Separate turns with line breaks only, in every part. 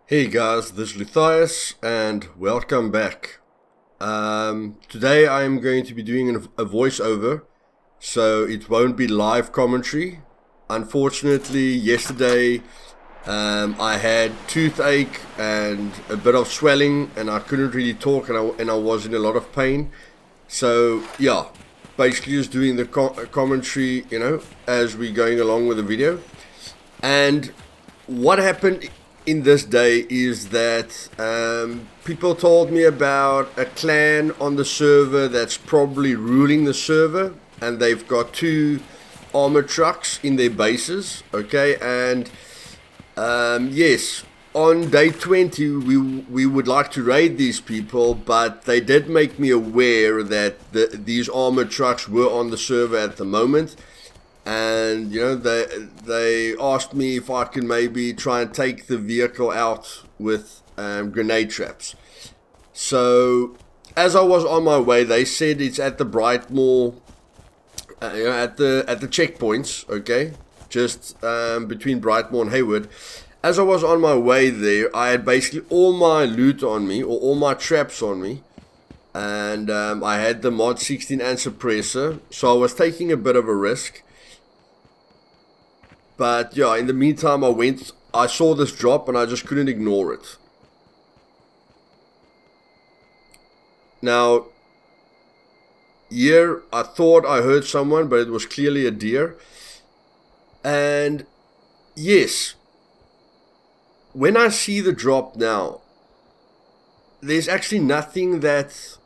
Hey guys, this is Luthais and welcome back. Today I'm going to be doing a voiceover, so it won't be live commentary. Unfortunately, yesterday I had toothache and a bit of swelling and I couldn't really talk and I was in a lot of pain. So yeah, basically just doing the commentary, as we're going along with the video. And what happened in this day is that people told me about a clan on the server that's probably ruling the server, and they've got two armored trucks in their bases. Okay, and yes, on day 20 we would like to raid these people, but they did make me aware that these armored trucks were on the server at the moment. And they asked me if I could maybe try and take the vehicle out with grenade traps. So as I was on my way, they said it's at the Brightmoor, at the checkpoints, okay, just between Brightmoor and Hayward. As I was on my way there, I had basically all my loot on me, or all my traps on me, and I had the mod 16 and suppressor, so I was taking a bit of a risk. But yeah, in the meantime, I saw this drop and I just couldn't ignore it. Now, here, I thought I heard someone, but it was clearly a deer. And yes, when I see the drop now, there's actually nothing that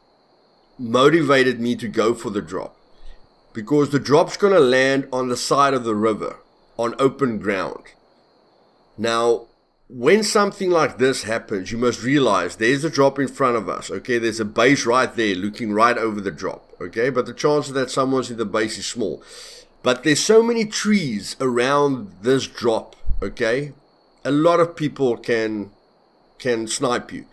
motivated me to go for the drop. Because the drop's going to land on the side of the river, on open ground. Now, when something like this happens, you must realize there's a drop in front of us, okay? There's a base right there looking right over the drop, okay? But the chances that someone's in the base is small. But there's so many trees around this drop, okay? A lot of people can snipe you.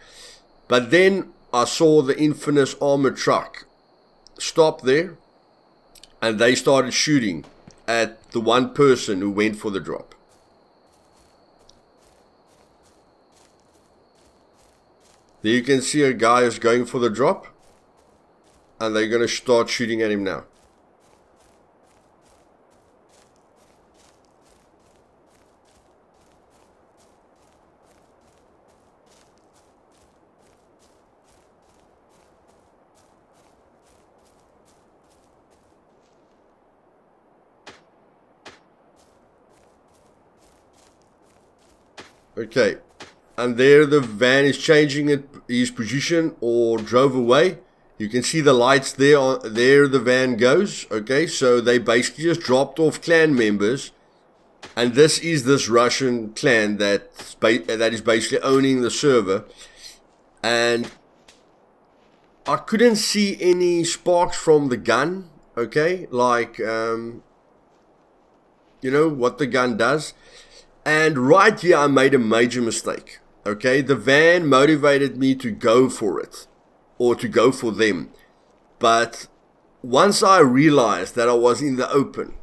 But then I saw the infamous armored truck stop there, and they started shooting at the one person who went for the drop. There you can see a guy who's going for the drop, and they're going to start shooting at him now. Okay, and there the van is changing his position or drove away. You can see the lights there. There the van goes. Okay, so they basically just dropped off clan members, and this is this Russian clan that is basically owning the server. And I couldn't see any sparks from the gun. Okay, like what the gun does. And right here, I made a major mistake, okay? The van motivated me to go for it, or to go for them. But once I realized that I was in the open,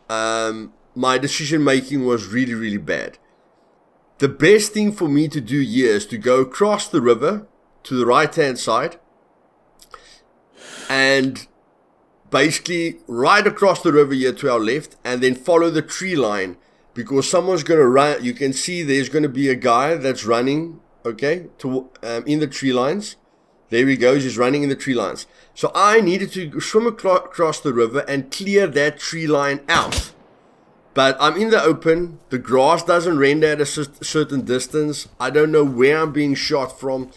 my decision making was really, really bad. The best thing for me to do here is to go across the river to the right-hand side, and basically right across the river here to our left, and then follow the tree line. Because someone's going to run. You can see there's going to be a guy that's running, okay, in the tree lines. There he goes, he's running in the tree lines. So I needed to swim across the river and clear that tree line out. But I'm in the open. The grass doesn't render at a certain distance. I don't know where I'm being shot from.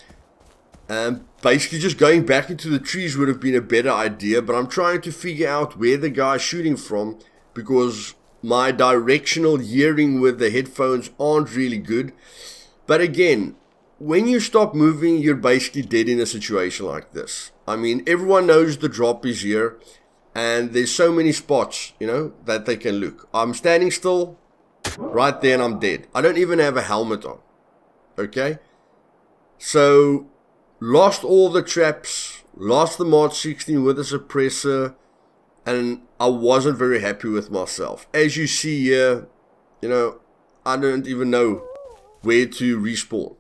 Basically just going back into the trees would have been a better idea. But I'm trying to figure out where the guy's shooting from, because my directional hearing with the headphones aren't really good. But again, when you stop moving, you're basically dead in a situation like this. I mean, everyone knows the drop is here, and there's so many spots, that they can look. I'm standing still right there and I'm dead. I don't even have a helmet on. Okay? So, lost all the traps, lost the mod 16 with the suppressor, and I wasn't very happy with myself. As you see here, I don't even know where to respawn.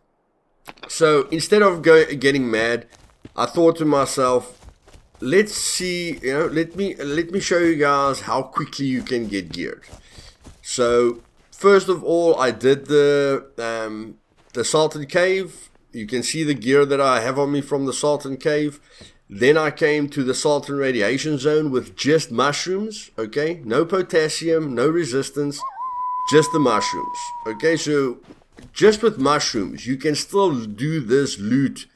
So instead of getting mad, I thought to myself, let's see, let me show you guys how quickly you can get geared. So first of all, I did the Sultan Cave. You can see the gear that I have on me from the Sultan Cave. Then I came to the Sultan Radiation Zone with just mushrooms, okay? No potassium, no resistance, just the mushrooms, okay? So just with mushrooms, you can still do this loot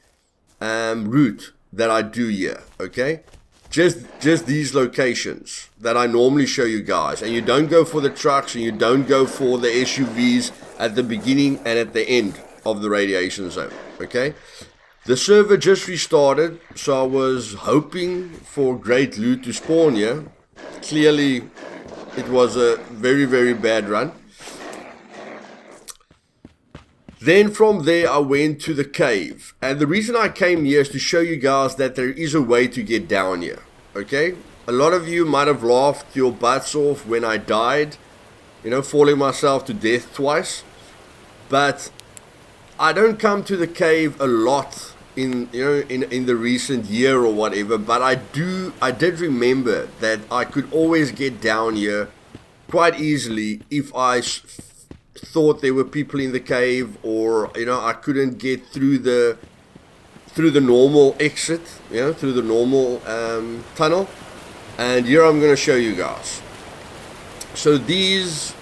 route that I do here, okay? Just these locations that I normally show you guys. And you don't go for the trucks and you don't go for the SUVs at the beginning and at the end of the radiation zone, okay? The server just restarted, so I was hoping for great loot to spawn here. Clearly, it was a very, very bad run. Then from there, I went to the cave. And the reason I came here is to show you guys that there is a way to get down here, okay? A lot of you might have laughed your butts off when I died, falling myself to death twice. But I don't come to the cave a lot in the recent year or whatever, but I did remember that I could always get down here quite easily if I thought there were people in the cave, or I couldn't get through the normal exit, through the normal tunnel. And here I'm going to show you guys. So these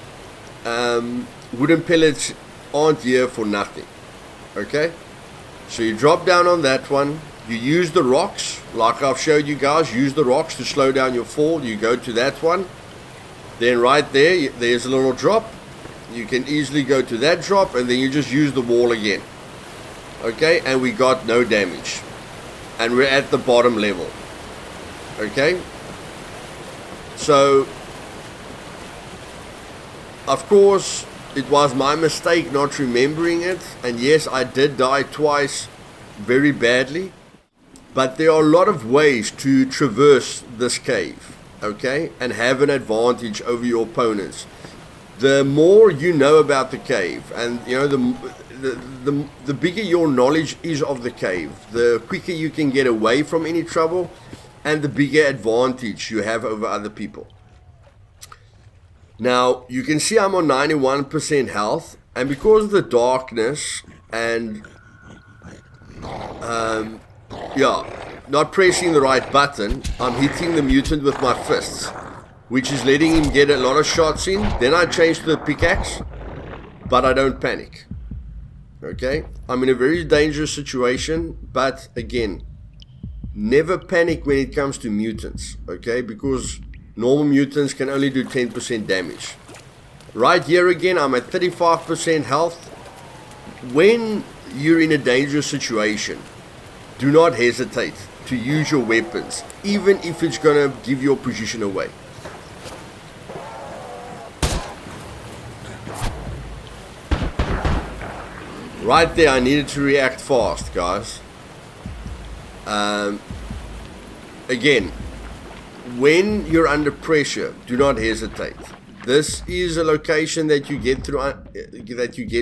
wooden pellets aren't here for nothing, okay? So you drop down on that one, you use the rocks, like I've showed you guys, use the rocks to slow down your fall. You go to that one, then right there, there's a little drop. You can easily go to that drop, and then you just use the wall again. Okay, and we got no damage. And we're at the bottom level. Okay? So, of course, it was my mistake not remembering it. And yes, I did die twice very badly. But there are a lot of ways to traverse this cave. Okay? And have an advantage over your opponents. The more you know about the cave, and the bigger your knowledge is of the cave, the quicker you can get away from any trouble, and the bigger advantage you have over other people. Now, you can see I'm on 91% health, and because of the darkness and not pressing the right button, I'm hitting the mutant with my fists, which is letting him get a lot of shots in. Then I change to the pickaxe, but I don't panic. Okay? I'm in a very dangerous situation, but again, never panic when it comes to mutants, okay? Because normal mutants can only do 10% damage. Right here again, I'm at 35% health. When you're in a dangerous situation, do not hesitate to use your weapons, even if it's gonna give your position away. Right there, I needed to react fast, guys. Again, when you're under pressure, do not hesitate. This is a location that you get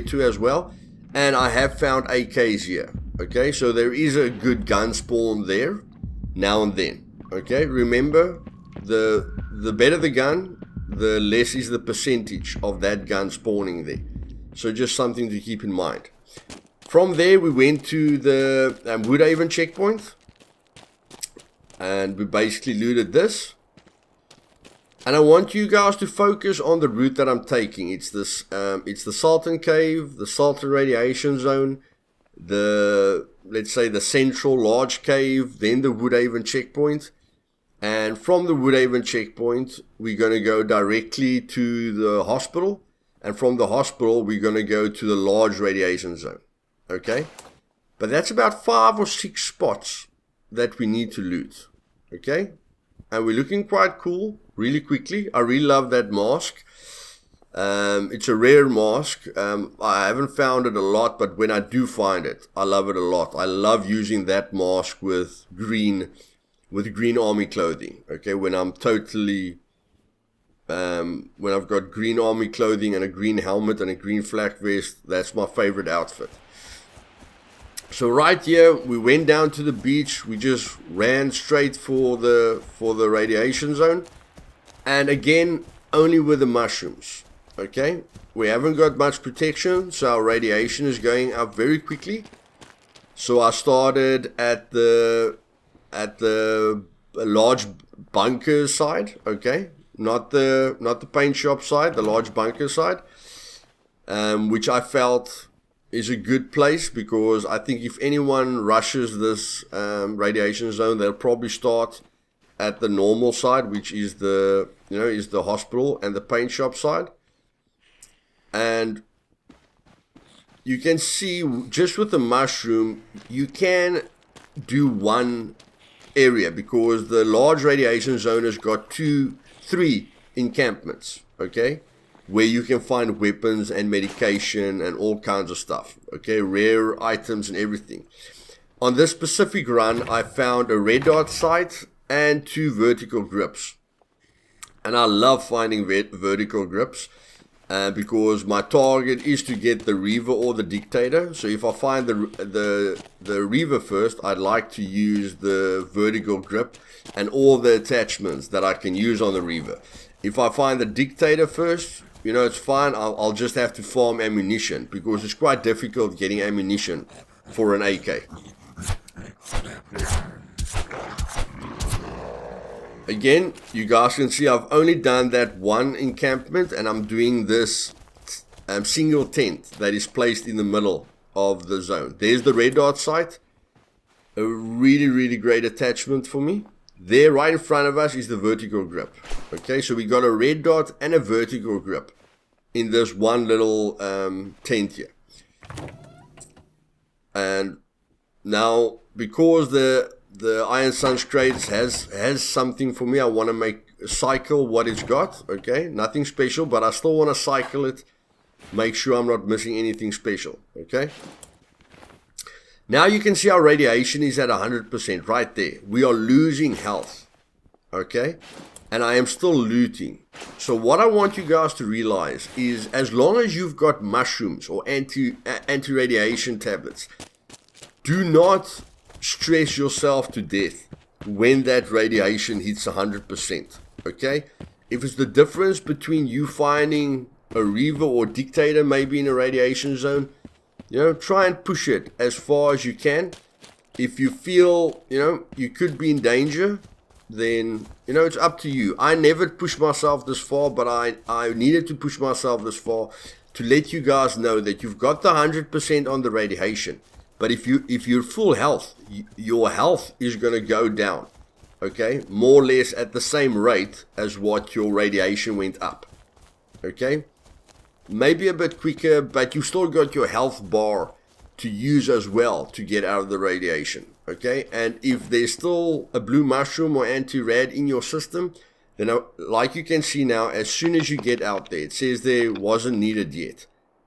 to as well, and I have found AKs here. Okay, so there is a good gun spawn there, now and then. Okay, remember, the better the gun, the less is the percentage of that gun spawning there. So just something to keep in mind. From there, we went to the Woodhaven checkpoint, and we basically looted this. And I want you guys to focus on the route that I'm taking. It's this, it's the Sultan Cave, the Sultan Radiation Zone, let's say the central large cave, then the Woodhaven checkpoint. And from the Woodhaven checkpoint, we're going to go directly to the hospital. And from the hospital, we're going to go to the large radiation zone. Okay? But that's about 5 or 6 spots that we need to loot. Okay? And we're looking quite cool, really quickly. I really love that mask. It's a rare mask. I haven't found it a lot, but when I do find it, I love it a lot. I love using that mask with green army clothing. Okay? When I'm totally When I've got green army clothing and a green helmet and a green flak vest, that's my favorite outfit. So right here, we went down to the beach. We just ran straight for the radiation zone. And again, only with the mushrooms. Okay, we haven't got much protection, so our radiation is going up very quickly. So I started at the large bunker side. Okay, not the paint shop side, the large bunker side, which I felt is a good place, because I think if anyone rushes this radiation zone, they'll probably start at the normal side, which is the hospital and the paint shop side. And you can see just with the mushroom, you can do one area, because the large radiation zone has got 3 encampments, okay, where you can find weapons and medication and all kinds of stuff, okay, rare items and everything. On this specific run, I found a red dot sight and 2 vertical grips. And I love finding vertical grips because my target is to get the Reaver or the Dictator. So if I find the Reaver first, I'd like to use the vertical grip and all the attachments that I can use on the Reaver. If I find the Dictator first, it's fine. I'll just have to farm ammunition, because it's quite difficult getting ammunition for an AK. Again, you guys can see I've only done that one encampment, and I'm doing this single tent that is placed in the middle of the zone. There's the red dot sight, a really, really great attachment for me. There, right in front of us, is the vertical grip. Okay, so we got a red dot and a vertical grip in this one little tent here. And now, because the Iron Sun's crates has something for me, I want to cycle what it's got. Okay, nothing special, but I still want to cycle it, make sure I'm not missing anything special. Okay, now you can see our radiation is at 100% right there. We are losing health. Okay, and I am still looting. So what I want you guys to realize is, as long as you've got mushrooms or anti-radiation tablets, do not stress yourself to death when that radiation hits 100%. Okay, if it's the difference between you finding a Reaver or Dictator maybe in a radiation zone, try and push it as far as you can. If you feel you could be in danger, then it's up to you. I never pushed myself this far, but I needed to push myself this far to let you guys know that you've got the 100% on the radiation. But if you're full health, your health is going to go down, okay? More or less at the same rate as what your radiation went up, okay? Maybe a bit quicker, but you've still got your health bar to use as well to get out of the radiation, okay? And if there's still a blue mushroom or anti-rad in your system, then like you can see now, as soon as you get out there, it says there wasn't needed yet,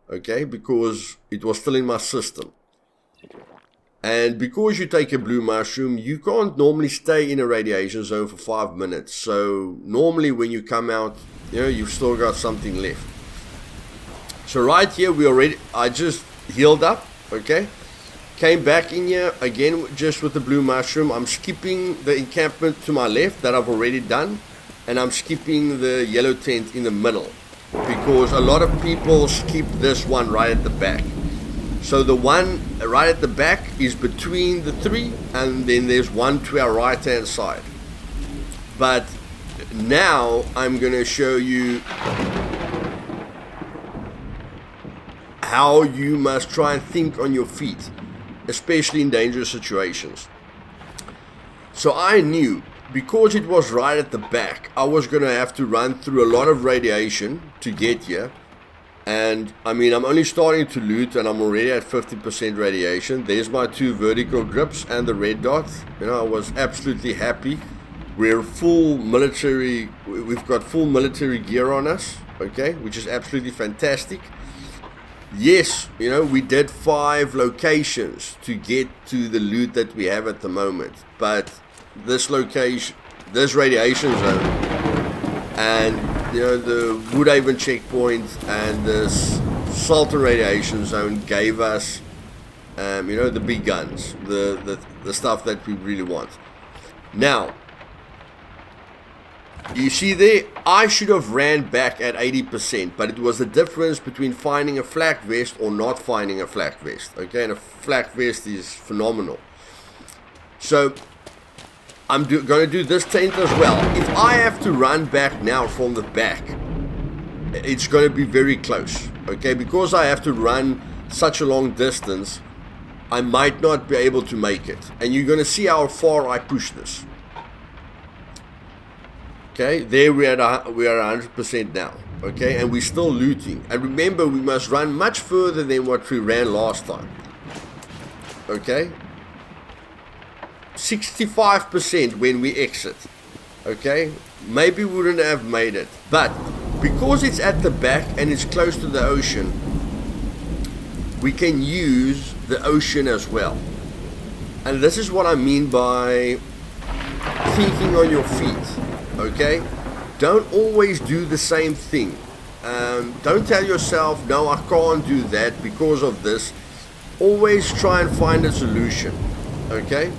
okay? Because it was still in my system. And because you take a blue mushroom, you can't normally stay in a radiation zone for 5 minutes. So normally when you come out, you've still got something left. So right here, I just healed up, okay? Came back in here again just with the blue mushroom. I'm skipping the encampment to my left that I've already done. And I'm skipping the yellow tent in the middle, because a lot of people skip this one right at the back. So the one right at the back is between the 3, and then there's one to our right hand side. But now I'm going to show you how you must try and think on your feet, especially in dangerous situations. So I knew, because it was right at the back, I was going to have to run through a lot of radiation to get here. And I mean, I'm only starting to loot and I'm already at 50% radiation. There's my 2 vertical grips and the red dot. I was absolutely happy. We're full military, we've got full military gear on us, okay, which is absolutely fantastic. Yes, we did 5 locations to get to the loot that we have at the moment. But this radiation zone, and you know, the Woodhaven checkpoint and this Salton radiation zone gave us, you know, the big guns, the stuff that we really want. Now, you see there, I should have ran back at 80%, but it was the difference between finding a flak vest or not finding a flak vest. Okay, and a flak vest is phenomenal. So, I'm going to do this tent as well. If I have to run back now from the back, it's going to be very close. Okay, because I have to run such a long distance, I might not be able to make it. And you're going to see how far I push this. Okay, there we are 100% now. Okay, and we're still looting. And remember, we must run much further than what we ran last time. Okay, 65% when we exit. Okay, maybe we wouldn't have made it, but because it's at the back and it's close to the ocean, we can use the ocean as well. And this is what I mean by thinking on your feet. Okay, don't always do the same thing. Don't tell yourself, no, I can't do that because of this. Always try and find a solution. Okay,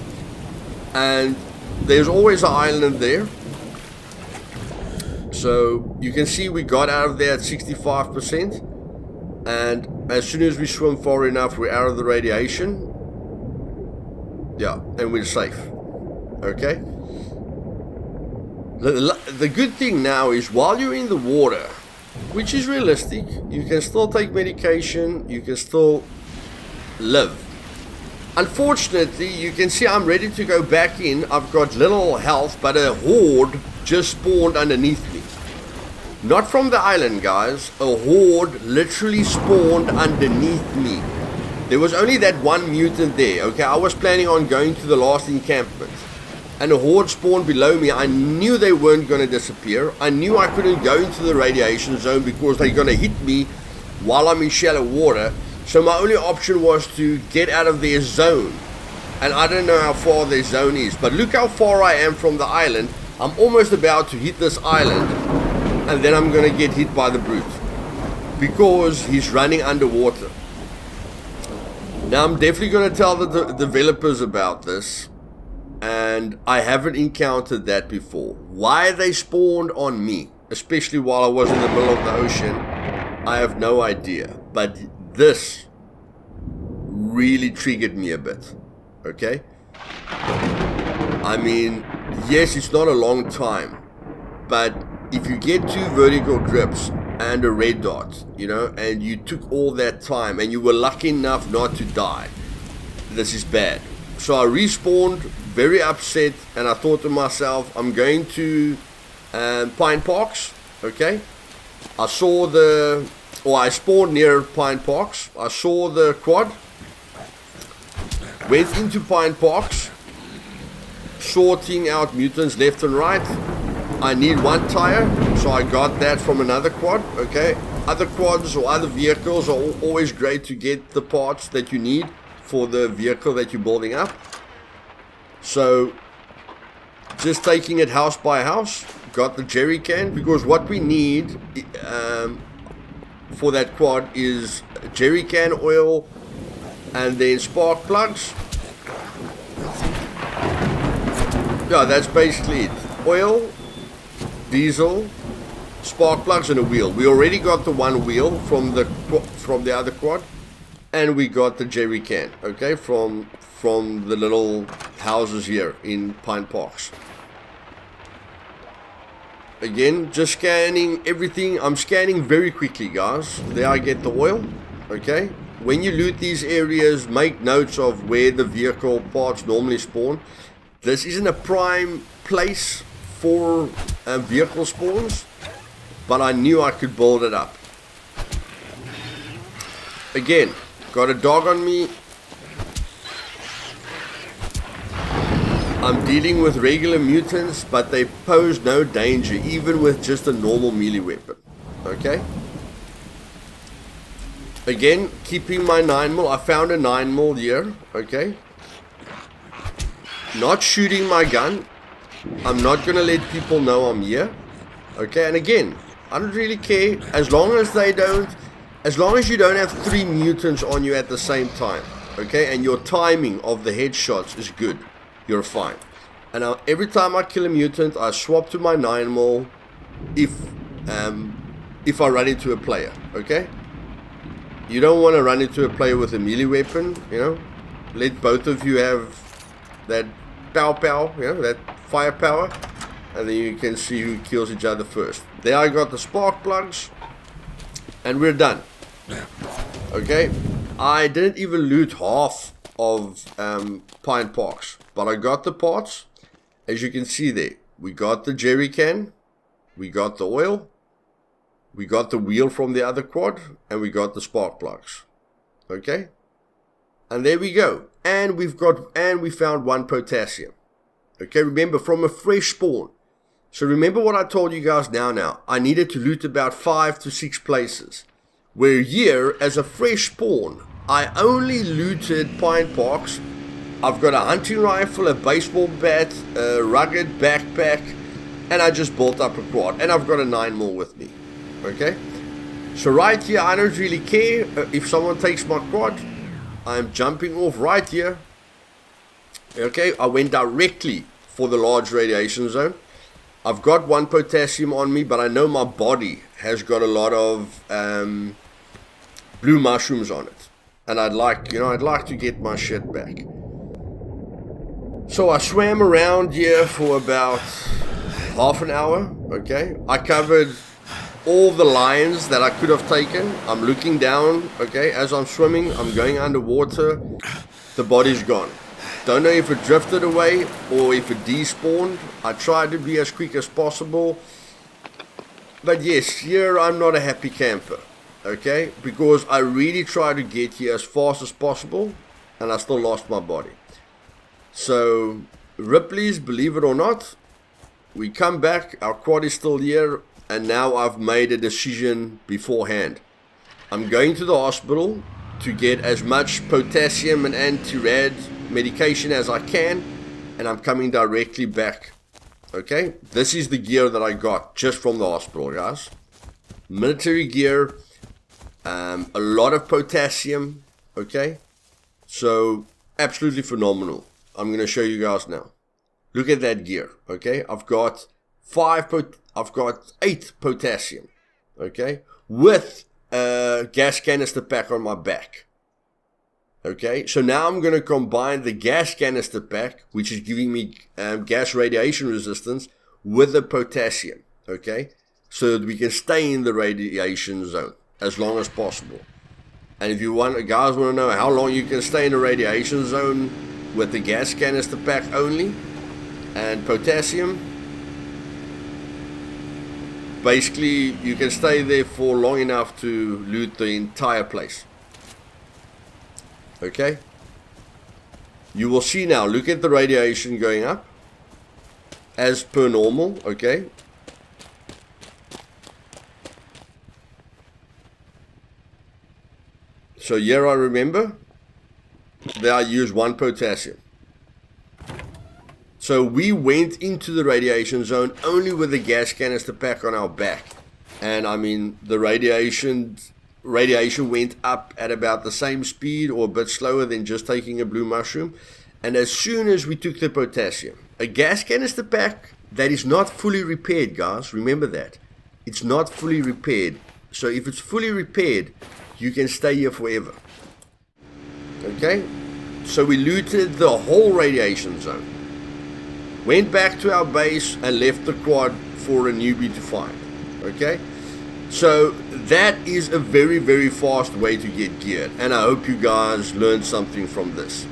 and there's always an island there. So you can see we got out of there at 65%, and as soon as we swim far enough, we're out of the radiation. Yeah, and we're safe. Okay. The good thing now is while you're in the water, which is realistic, you can still take medication, you can still live. Unfortunately, you can see I'm ready to go back in. I've got little health, but a horde just spawned underneath me. Not from the island, guys. A horde literally spawned underneath me. There was only that one mutant there. Okay, I was planning on going to the last encampment, and a horde spawned below me. I knew they weren't going to disappear. I knew I couldn't go into the radiation zone because they're going to hit me while I'm in shallow water. So my only option was to get out of their zone. And I don't know how far their zone is, but look how far I am from the island. I'm almost about to hit this island, and then I'm going to get hit by the brute because he's running underwater. Now I'm definitely going to tell the developers about this. And I haven't encountered that before. Why they spawned on me, especially while I was in the middle of the ocean, I have no idea. But this really triggered me a bit. Okay? I mean, yes, it's not a long time, but if you get 2 vertical grips and a red dot, you know, and you took all that time and you were lucky enough not to die, this is bad. So I respawned, very upset, and I thought to myself, I'm going to Pine Parks. Okay, I spawned near Pine Parks. I saw the quad, went into Pine Parks, sorting out mutants left and right. I need 1 tire, so I got that from another quad. Okay, other quads or other vehicles are always great to get the parts that you need for the vehicle that you're building up. So just taking it house by house, got the jerry can, because what we need for that quad is jerry can oil and then spark plugs. Yeah, that's basically it. Oil, diesel, spark plugs, and a wheel. We already got the 1 wheel from the other quad. And we got the jerry can, okay, from the little houses here in Pine Parks. Again, just scanning everything. I'm scanning very quickly, guys. There I get the oil, okay. When you loot these areas, make notes of where the vehicle parts normally spawn. This isn't a prime place for vehicle spawns, but I knew I could build it up. Again, got a dog on me. I'm dealing with regular mutants, but they pose no danger, even with just a normal melee weapon. Okay? Again, keeping my 9mm. I found a 9mm here. Okay? Not shooting my gun. I'm not going to let people know I'm here. Okay? And again, I don't really care. As long as you don't have 3 mutants on you at the same time. Okay, and your timing of the headshots is good. You're fine. And now every time I kill a mutant, I swap to my 9mm if I run into a player, okay? You don't want to run into a player with a melee weapon, you know? Let both of you have that pow, you know, that firepower, and then you can see who kills each other first. There I got the spark plugs, and we're done. Okay? I didn't even loot half of Pine Parks, but I got the parts. As you can see there, we got the jerry can, we got the oil, we got the wheel from the other quad, and we got the spark plugs. Okay? And there we go. And we found 1 potassium. Okay, remember, from a fresh spawn. So remember what I told you guys now. I needed to loot about 5 to 6 places. Where here, as a fresh spawn, I only looted Pine Parks. I've got a hunting rifle, a baseball bat, a rugged backpack, and I just built up a quad. And I've got a 9mm with me. Okay? So right here, I don't really care if someone takes my quad. I'm jumping off right here. Okay, I went directly for the large radiation zone. I've got 1 potassium on me, but I know my body has got a lot of blue mushrooms on it. And I'd like to get my shit back. So I swam around here for about half an hour, okay? I covered all the lines that I could have taken. I'm looking down, okay? As I'm swimming, I'm going underwater. The body's gone. Don't know if it drifted away or if it despawned. I tried to be as quick as possible. But yes, here I'm not a happy camper, okay? Because I really tried to get here as fast as possible and I still lost my body. So, Ripley's, believe it or not, we come back, our quad is still here, and now I've made a decision beforehand. I'm going to the hospital to get as much potassium and anti-rad medication as I can, and I'm coming directly back. Okay, this is the gear that I got just from the hospital, guys. Military gear, a lot of potassium, okay? So, absolutely phenomenal. I'm going to show you guys now. Look at that gear, okay? I've got 8 potassium, okay? With a gas canister pack on my back. Okay, so now I'm going to combine the gas canister pack, which is giving me gas radiation resistance, with the potassium, okay? So that we can stay in the radiation zone as long as possible. And if you guys want to know how long you can stay in the radiation zone with the gas canister pack only and potassium, basically you can stay there for long enough to loot the entire place. Okay, you will see now, look at the radiation going up as per normal, okay? So here I remember that I used 1 potassium. So we went into the radiation zone only with the gas canister pack on our back. And I mean, the radiation went up at about the same speed or a bit slower than just taking a blue mushroom. And as soon as we took the potassium, a gas canister pack that is not fully repaired, guys, remember that. It's not fully repaired. So if it's fully repaired, you can stay here forever. Okay? So we looted the whole radiation zone. Went back to our base and left the quad for a newbie to find. Okay? So that is a very, very fast way to get geared, and I hope you guys learned something from this.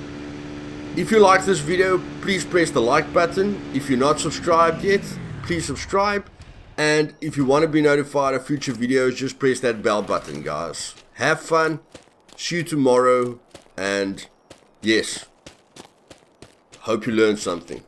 If you like this video, please press the like button. If you're not subscribed yet, please subscribe. And if you want to be notified of future videos, just press that bell button, guys. Have fun. See you tomorrow. And yes, hope you learned something.